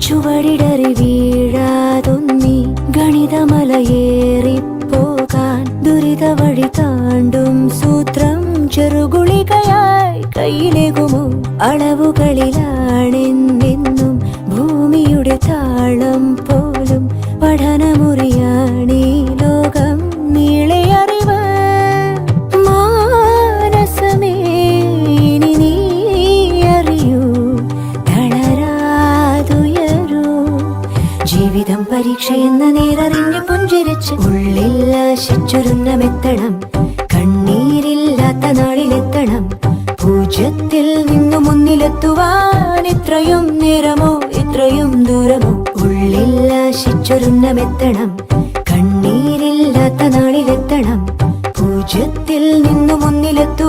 ചുവടിടറി വീഴാതൊന്നി ഗണിതമലയേറിപ്പോകാൻ ദുരിത വഴി താണ്ടും സൂത്രം ചെറുകുളികയായി കയ്യിലേകുമോ? അളവുകളിലാണെന്നെന്നും ഭൂമിയുടെ താളം പോലും പഠനമുറിയാണീ ലോകം നീളെ അറിവ്. മാനസമേ ഇനി നീ അറിയൂ, തളരാതുയരൂ. ജീവിതം പരീക്ഷയെന്ന നേരറിഞ്ഞു പുഞ്ചിരിച്ച് ഉള്ളിൽ ആശിച്ചൊരുന്നമെത്തണം. കണ്ണീരില്ലാത്ത നാളിലെത്തണം. പൂജ്യത്തിൽ നിന്നു മുന്നിലെത്തുവാൻ ഇത്രയും നേരമോ ഇത്രയും ദൂരമോ? ഉള്ളിൽ ആശിച്ചൊരുന്നമെത്തണം. കണ്ണീരില്ലാത്ത നാളിലെത്തണം. പൂജ്യത്തിൽ നിന്നു മുന്നിലെത്തുവാൻ